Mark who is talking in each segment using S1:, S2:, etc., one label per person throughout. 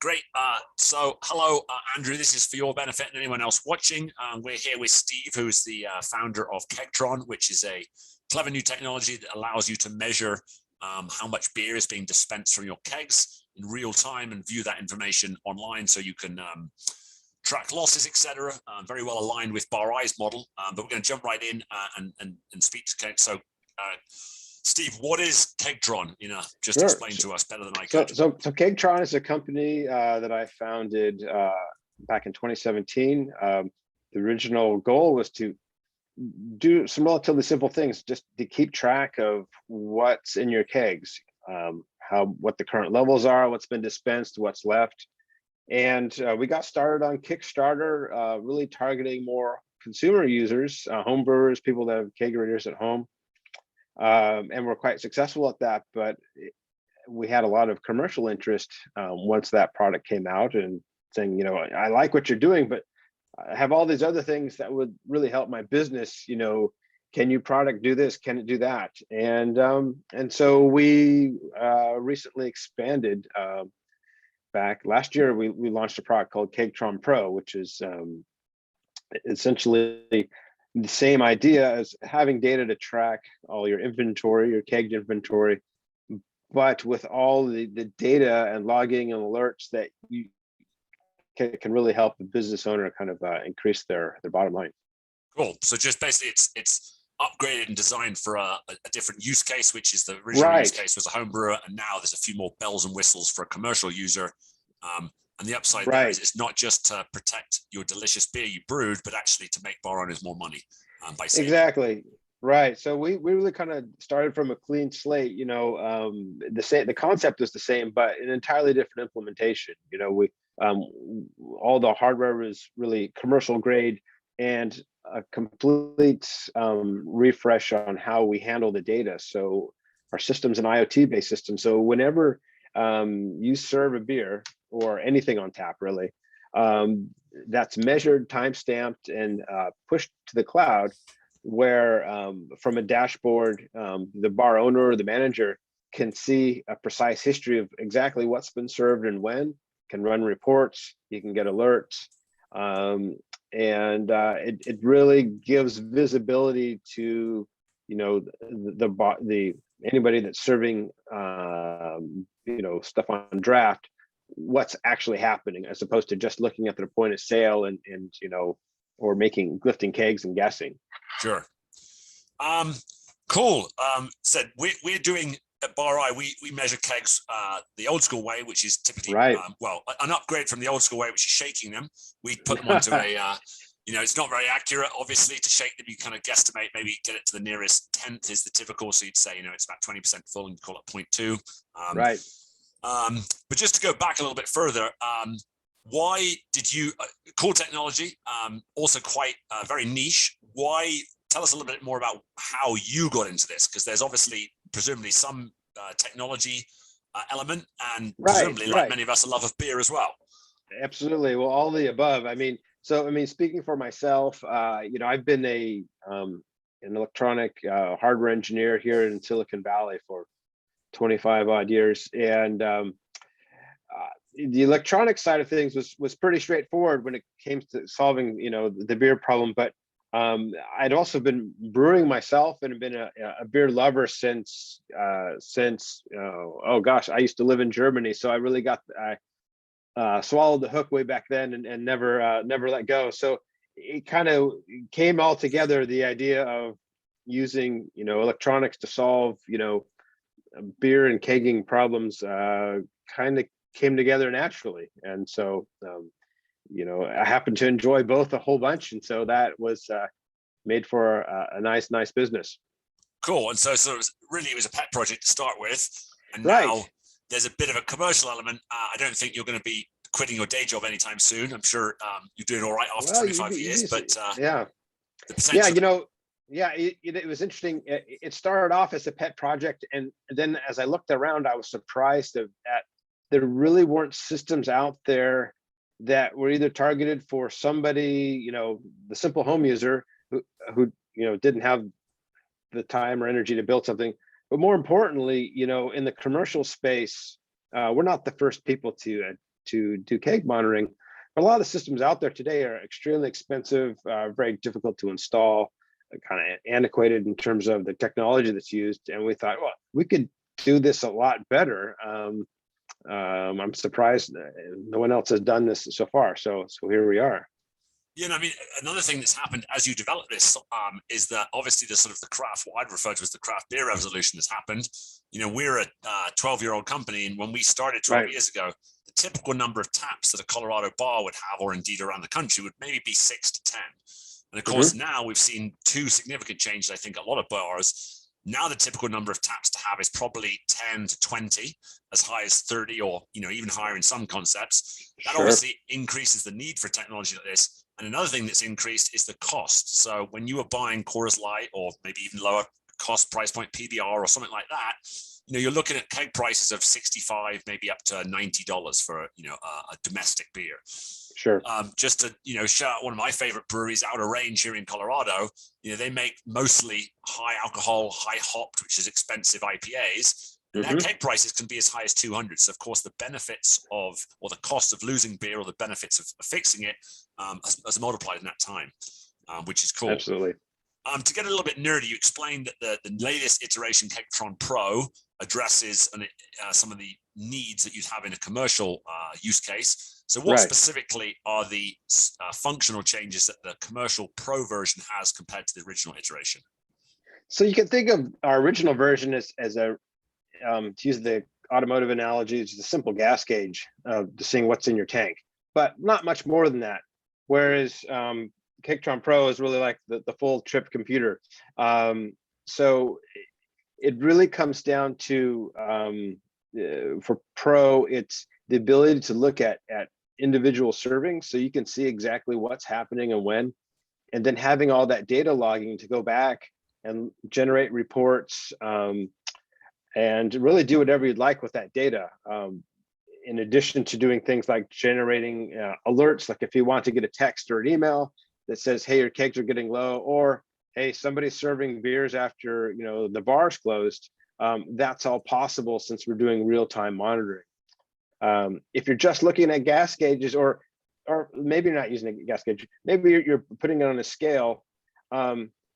S1: great. So hello, Andrew. This is for your benefit and anyone else watching. We're here with Steve, who's the founder of Kegtron, which is a clever new technology that allows you to measure how much beer is being dispensed from your kegs in real time and view that information online, so you can track losses, etc. Very well aligned with Bar I's model. But we're going to jump right in and speak to Keg. So, Steve, what is Kegtron? Just
S2: Sure.
S1: explain to us better than I could.
S2: So Kegtron is a company that I founded back in 2017. The original goal was to do some relatively simple things, just to keep track of what's in your kegs, what the current levels are, what's been dispensed, what's left. And we got started on Kickstarter, really targeting more consumer users, home brewers, people that have kegerators at home. And we're quite successful at that, but we had a lot of commercial interest once that product came out, and saying, I like what you're doing, but I have all these other things that would really help my business. Can your product do this? Can it do that? And so we recently expanded. Back last year, we launched a product called Kegtron Pro, which is essentially the same idea as having data to track all your inventory, your keg inventory, but with all the data and logging and alerts that you can really help the business owner kind of increase their bottom line.
S1: Cool. So just basically it's upgraded and designed for a different use case, which is the original use case was a home brewer, and now there's a few more bells and whistles for a commercial user. And the upside there is it's not just to protect your delicious beer you brewed, but actually to make bar owners more money by saving.
S2: Exactly. Right. So we really kind of started from a clean slate. The concept was the same, but an entirely different implementation. All the hardware was really commercial grade, and a complete refresh on how we handle the data. So our system's an IoT-based system. So whenever you serve a beer or anything on tap, really, that's measured, time-stamped, and pushed to the cloud, where from a dashboard, the bar owner or the manager can see a precise history of exactly what's been served and when, can run reports, you can get alerts. It really gives visibility to anybody that's serving stuff on draft, what's actually happening, as opposed to just looking at their point of sale and or lifting kegs and guessing. Sure.
S1: Cool. Said we're doing at Bar I, we measure kegs the old school way, which is typically an upgrade from the old school way, which is shaking them. We put them onto a it's not very accurate, obviously. To shake them, you kind of guesstimate, maybe get it to the nearest tenth is the typical. So you'd say, it's about 20% full, and you call it 0.2.
S2: Right.
S1: But just to go back a little bit further, why did you, cool technology, also quite very niche. Why, tell us a little bit more about how you got into this, because there's obviously, presumably some technology element, and presumably, like many of us, a love of beer as well.
S2: Absolutely. Well, all the above. Speaking for myself, I've been an electronic hardware engineer here in Silicon Valley for 25 odd years. And the electronic side of things was pretty straightforward when it came to solving, the beer problem. But I'd also been brewing myself and been a beer lover since I used to live in Germany. So I really swallowed the hook way back then and never let go. So it kind of came all together, the idea of using electronics to solve beer and kegging problems kind of came together naturally. And so I happen to enjoy both a whole bunch, and so that was made for a nice business.
S1: Cool. And so it was a pet project to start with, and now there's a bit of a commercial element. I don't think you're going to be quitting your day job anytime soon. I'm sure you're doing all right after 25 years, but the potential.
S2: It was interesting. It started off as a pet project, and then as I looked around, I was surprised that there really weren't systems out there that were either targeted for somebody, the simple home user who didn't have the time or energy to build something, but more importantly, in the commercial space, we're not the first people to to do keg monitoring. But a lot of the systems out there today are extremely expensive, very difficult to install, kind of antiquated in terms of the technology that's used. And we thought, well, we could do this a lot better. I'm surprised no one else has done this so far. So here we are.
S1: Yeah, and I mean, another thing that's happened as you develop this is that obviously the sort of the craft, what I'd refer to as the craft beer revolution has happened. You know, we're a 12-year-old company, and when we started 12 years ago, the typical number of taps that a Colorado bar would have, or indeed around the country, would maybe be 6 to 10. And of course, now we've seen two significant changes. I think a lot of bars, now the typical number of taps to have is probably 10 to 20, as high as 30, or, you know, even higher in some concepts. That obviously increases the need for technology like this. And another thing that's increased is the cost. So when you are buying Coors Light, or maybe even lower cost price point PBR or something like that, you know, you're looking at keg prices of $65, maybe up to $90 for, you know, a domestic beer.
S2: Sure.
S1: Just to, you know, shout out one of my favorite breweries, Outer Range here in Colorado. You know, they make mostly high alcohol, high hopped, which is expensive IPAs. And their keg prices can be as high as 200. So of course the benefits of, or the cost of losing beer, or the benefits of fixing it has multiplied in that time, which is cool.
S2: Absolutely.
S1: To get a little bit nerdy, you explained that the latest iteration Kegtron Pro addresses some of the needs that you'd have in a commercial use case. So what specifically are the functional changes that the commercial Pro version has compared to the original iteration?
S2: So you can think of our original version as a, to use the automotive analogy, it's a simple gas gauge to seeing what's in your tank, but not much more than that. Whereas Kegtron Pro is really like the full trip computer. So it really comes down to, for Pro, it's the ability to look at individual servings, so you can see exactly what's happening and when, and then having all that data logging to go back and generate reports, and really do whatever you'd like with that data. In addition to doing things like generating alerts, like if you want to get a text or an email that says, hey, your kegs are getting low, or hey, somebody's serving beers after, you know, the bar's closed. That's all possible since we're doing real-time monitoring. If you're just looking at gas gauges, or maybe you're not using a gas gauge, maybe you're putting it on a scale,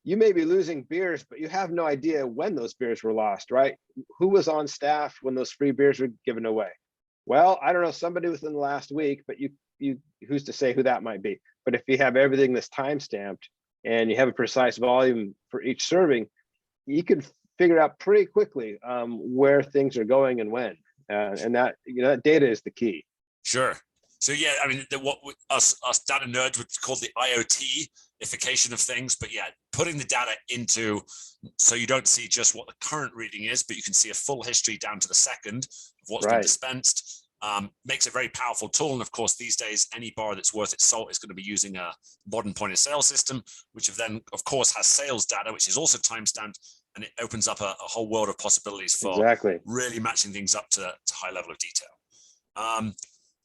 S2: you may be losing beers, but you have no idea when those beers were lost, right? Who was on staff when those free beers were given away? Well, I don't know, somebody within the last week, but you who's to say who that might be? But if you have everything that's time stamped and you have a precise volume for each serving, you can figure out pretty quickly where things are going and when. And that, you know, that data is the key.
S1: Sure. So yeah, I mean, what us data nerds would call the IoT-ification of things, but yeah, putting the data into, so you don't see just what the current reading is, but you can see a full history down to the second of what's been dispensed, makes a very powerful tool. And of course, these days, any bar that's worth its salt is going to be using a modern point of sale system, which then, of course, has sales data, which is also time-stamped, and it opens up a whole world of possibilities for really matching things up to high level of detail.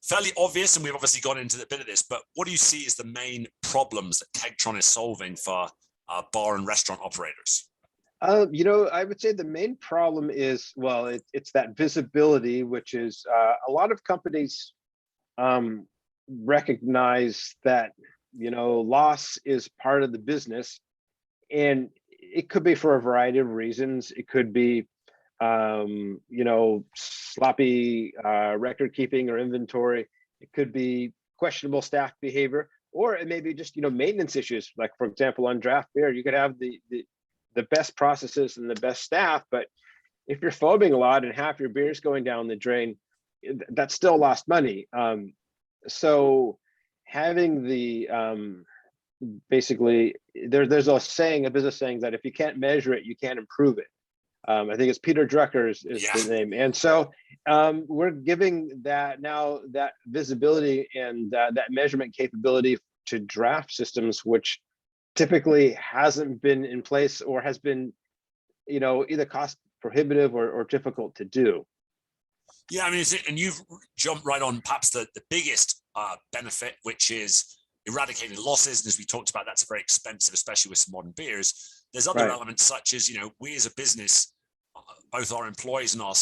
S1: Fairly obvious, and we've obviously gone into a bit of this, but what do you see as the main problems that Kegtron is solving for bar and restaurant operators?
S2: You know, I would say the main problem is, well, it's that visibility, which is a lot of companies recognize that, you know, loss is part of the business, and it could be for a variety of reasons. It could be, you know, sloppy record keeping or inventory. It could be questionable staff behavior, or it may be just, you know, maintenance issues. Like, for example, on draft beer, you could have the best processes and the best staff, but if you're foaming a lot and half your beer is going down the drain, that's still lost money. So having the basically, there's a saying, a business saying, that if you can't measure it, you can't improve it. I think it's Peter Drucker is the name. And so we're giving that now, that visibility and that measurement capability to draft systems, which typically hasn't been in place, or has been, you know, either cost prohibitive or difficult to do.
S1: Yeah, I mean, and you've jumped right on perhaps the biggest benefit, which is eradicating losses. And as we talked about, that's very expensive, especially with some modern beers. There's other elements such as, you know, we as a business, both our employees and our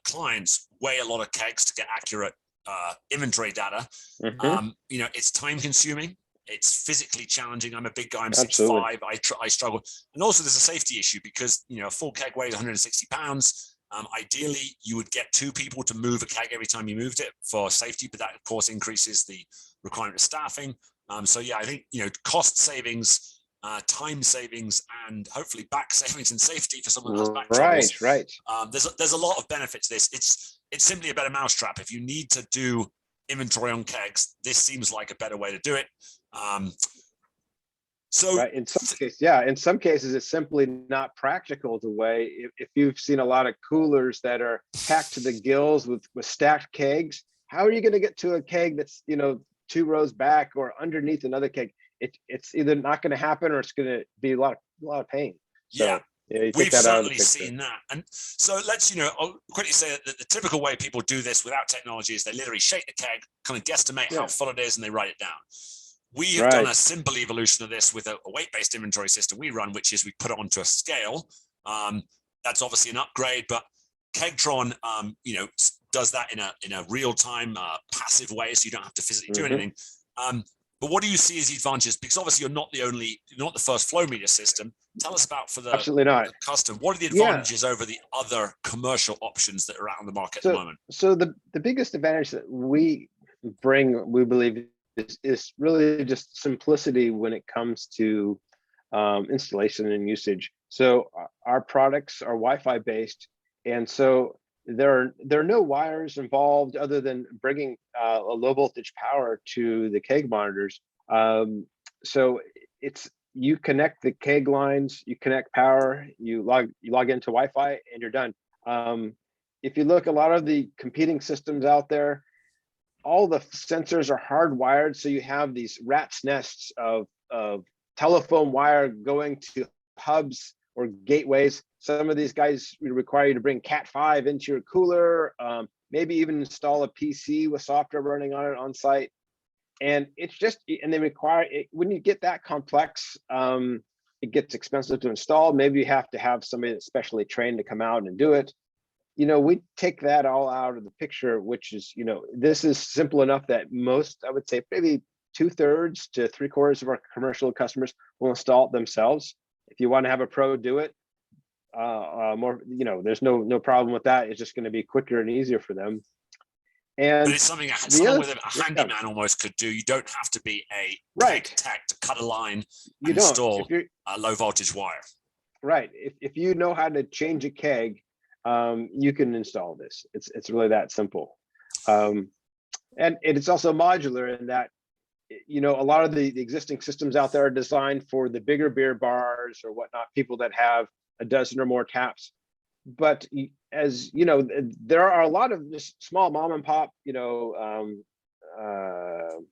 S1: clients weigh a lot of kegs to get accurate inventory data.
S2: Mhm.
S1: It's time consuming. It's physically challenging. I'm a big guy. I'm
S2: Absolutely.
S1: 6'5". I struggle. And also there's a safety issue because, a full keg weighs 160 pounds. Ideally, you would get 2 people to move a keg every time you moved it for safety, but that of course increases the requirement of staffing. So yeah, I think, cost savings, time savings, and hopefully back savings and safety for someone who has back troubles.
S2: Right.
S1: There's a lot of benefit to this. It's simply a better mousetrap. If you need to do inventory on kegs, this seems like a better way to do it.
S2: Right. In some cases, it's simply not practical the way. If you've seen a lot of coolers that are packed to the gills with stacked kegs, how are you going to get to a keg that's 2 rows back or underneath another keg? It's either not going to happen or it's going to be a lot of pain. So you take
S1: we've
S2: that out of the
S1: certainly
S2: picture.
S1: seen that. And so let's, I'll quickly say that the typical way people do this without technology is they literally shake the keg, kind of guesstimate how full it is, and they write it down. We have done a simple evolution of this with a weight-based inventory system we run, which is we put it onto a scale. That's obviously an upgrade, but Kegtron, does that in a real-time passive way, so you don't have to physically do anything. But what do you see as the advantages? Because obviously you're not the first flow meter system. Tell us about for the
S2: Absolutely not.
S1: The custom. What are the advantages over the other commercial options that are out on the market at the moment?
S2: So the biggest advantage that we bring, we believe, is really just simplicity when it comes to installation and usage. So our products are Wi-Fi based, and so there are no wires involved other than bringing a low voltage power to the keg monitors. So you connect the keg lines, you connect power, you log into Wi-Fi, and you're done. If you look, a lot of the competing systems out there, all the sensors are hardwired, so you have these rat's nests of telephone wire going to hubs or gateways. Some of these guys require you to bring Cat 5 into your cooler, maybe even install a PC with software running on it on site. And they require it. When you get that complex, it gets expensive to install. Maybe you have to have somebody that's specially trained to come out and do it. We take that all out of the picture, which is, this is simple enough that most, I would say maybe 2/3 to 3/4 of our commercial customers will install it themselves. If you want to have a pro do it, there's no problem with that. It's just going to be quicker and easier for them. And
S1: but it's something someone with a handyman almost could do. You don't have to be a tech to cut a line and install a low voltage wire.
S2: Right. If you know how to change a keg, you can install this. It's really that simple. And it's also modular in that, a lot of the existing systems out there are designed for the bigger beer bars or whatnot, people that have a dozen or more taps. But as you know, there are a lot of just small mom and pop,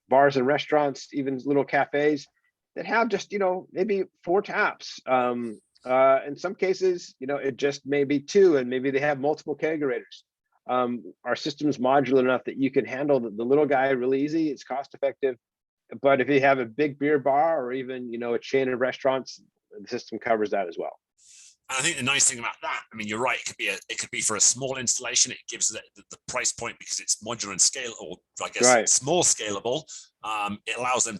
S2: bars and restaurants, even little cafes that have just, maybe 4 taps. In some cases, it just may be 2, and maybe they have multiple kegerators. Our system is modular enough that you can handle the little guy really easy. It's cost effective. But if you have a big beer bar or even, a chain of restaurants, the system covers that as well.
S1: And I think the nice thing about that, I mean, you're right. It could be for a small installation. It gives the price point because it's modular and scale, or I guess small scalable. It allows them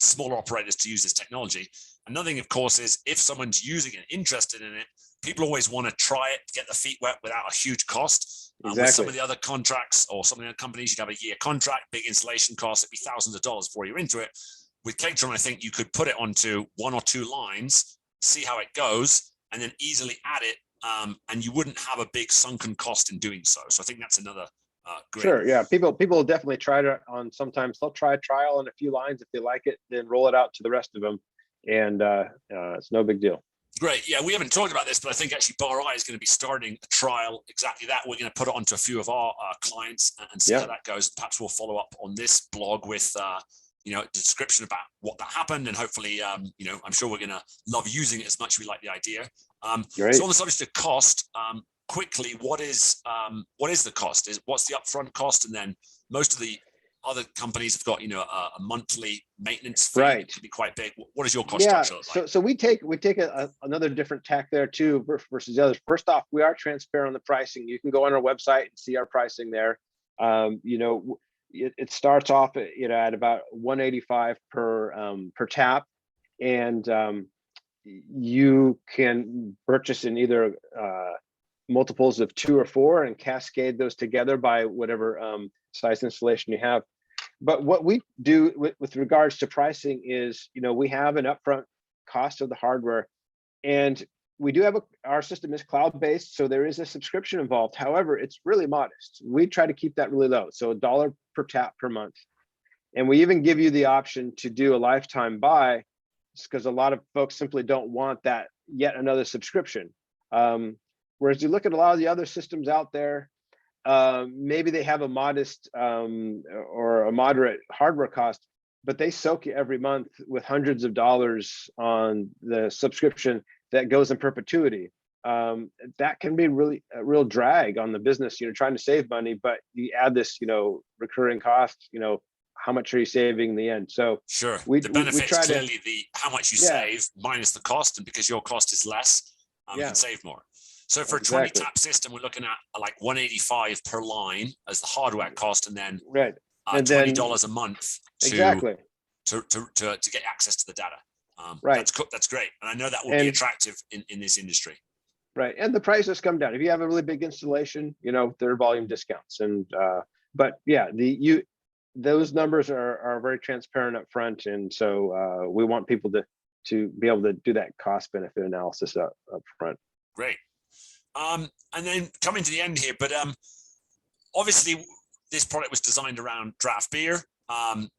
S1: smaller operators to use this technology. Another thing, of course, is if someone's using it, interested in it, people always want to try it, get their feet wet without a huge cost. With some of the other contracts or some of the other companies, you'd have a year contract, big installation costs, it'd be thousands of dollars before you're into it. With Kegtron, I think you could put it onto 1 or 2 lines, see how it goes, and then easily add it, and you wouldn't have a big sunken cost in doing so. So I think that's another great.
S2: Sure, yeah. People will definitely try it on. Sometimes they'll try a trial on a few lines. If they like it, then roll it out to the rest of them, and it's no big deal.
S1: Great. Yeah, we haven't talked about this, but I think actually Bar I is going to be starting a trial exactly that. We're going to put it onto a few of our clients and see how that goes. Perhaps we'll follow up on this blog with a description about what that happened, and hopefully, I'm sure we're going to love using it as much as we like the idea. So on the subject of cost, quickly, what is the cost? What's the upfront cost, and then most of the other companies have got a monthly maintenance fee. It could be quite big. What is your cost structure like?
S2: So we take another different tack there too versus the others. First off, we are transparent on the pricing. You can go on our website and see our pricing there. it starts off at, at about 185 per tap, and you can purchase in either multiples of 2 or 4 and cascade those together by whatever size installation you have. But what we do with regards to pricing is, we have an upfront cost of the hardware, and we do have our system is cloud-based, so there is a subscription involved. However, it's really modest. We try to keep that really low, so $1 per tap per month. And we even give you the option to do a lifetime buy, because a lot of folks simply don't want that yet another subscription. Whereas you look at a lot of the other systems out there, maybe they have a modest or a moderate hardware cost, but they soak you every month with hundreds of dollars on the subscription that goes in perpetuity. That can be really a real drag on the business, trying to save money, but you add this, recurring cost, how much are you saving in the end? So
S1: sure, the benefit is clearly how much you save minus the cost, and because your cost is less, you can save more. So for a 20 tap system, we're looking at like 185 per line as the hardware cost, and then $20 a month to get access to the data. That's great, and I know that will be attractive in this industry.
S2: Right, and the prices come down if you have a really big installation. There are volume discounts, and but yeah, those numbers are very transparent up front, and so we want people to be able to do that cost benefit analysis up front.
S1: Great. And then coming to the end here, but obviously this product was designed around draft beer.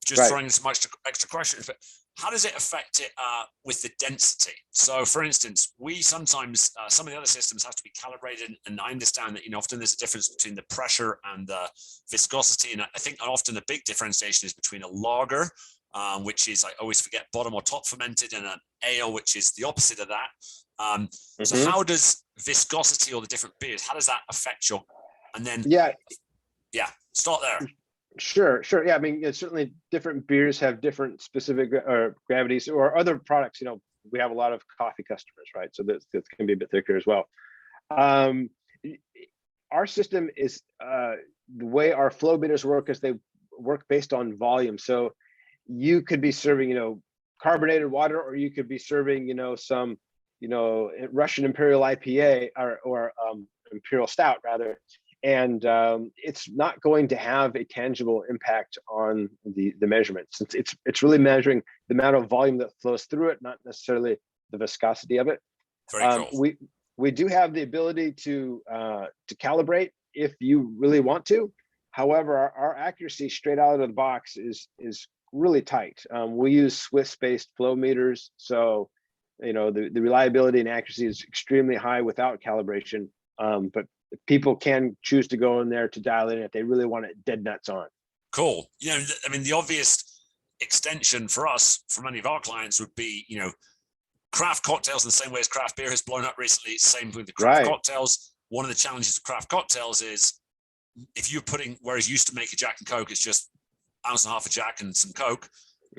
S1: Just throwing in some extra questions, but how does it affect it with the density? So for instance, we sometimes, some of the other systems have to be calibrated, and I understand that, often there's a difference between the pressure and the viscosity. And I think often the big differentiation is between a lager, which is, I always forget, bottom or top fermented, and an ale, which is the opposite of that. So how does viscosity or the different beers, how does that affect your, and then, start there.
S2: Sure. Yeah, I mean, certainly different beers have different specific gravities, or other products. We have a lot of coffee customers, right? So that can be a bit thicker as well. Our system is the way our flow meters work is they work based on volume. So you could be serving, carbonated water, or you could be serving, some, Russian Imperial IPA or Imperial Stout rather. And it's not going to have a tangible impact on the measurements. It's really measuring the amount of volume that flows through it, not necessarily the viscosity of it.
S1: Very cool.
S2: We do have the ability to calibrate if you really want to. However, our accuracy straight out of the box is really tight. We use Swiss-based flow meters, so the reliability and accuracy is extremely high without calibration. But people can choose to go in there to dial in if they really want it dead nuts on.
S1: Cool. I mean, the obvious extension for us, for many of our clients, would be, craft cocktails in the same way as craft beer has blown up recently. Same with the craft cocktails. One of the challenges of craft cocktails is if you're whereas you used to make a Jack and Coke, it's just ounce and a half of Jack and some Coke.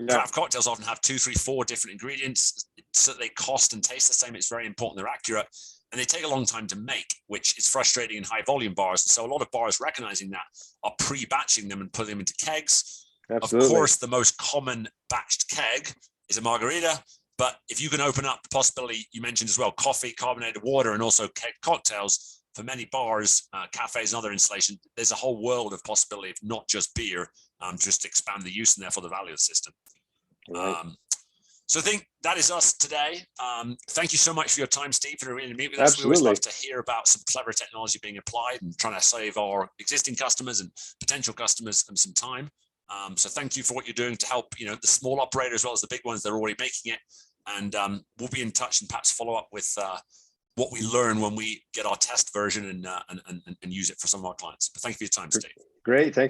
S1: Craft cocktails often have 2, 3, 4 different ingredients, so they cost and taste the same. It's very important they're accurate. And they take a long time to make, which is frustrating in high volume bars. And so a lot of bars recognizing that are pre-batching them and putting them into kegs. Absolutely. Of course, the most common batched keg is a margarita. But if you can open up the possibility, you mentioned as well, coffee, carbonated water, and also keg cocktails, for many bars, cafes, and other installations, there's a whole world of possibility of not just beer, just to expand the use and therefore the value of the system. Right. So I think that is us today. Thank you so much for your time, Steve, for agreeing to meet with us.
S2: Absolutely.
S1: We always love to hear about some clever technology being applied and trying to save our existing customers and potential customers some time. So thank you for what you're doing to help, the small operator as well as the big ones that are already making it. And we'll be in touch and perhaps follow up with what we learn when we get our test version and use it for some of our clients. But thank you for your time, Steve.
S2: Great. Thanks.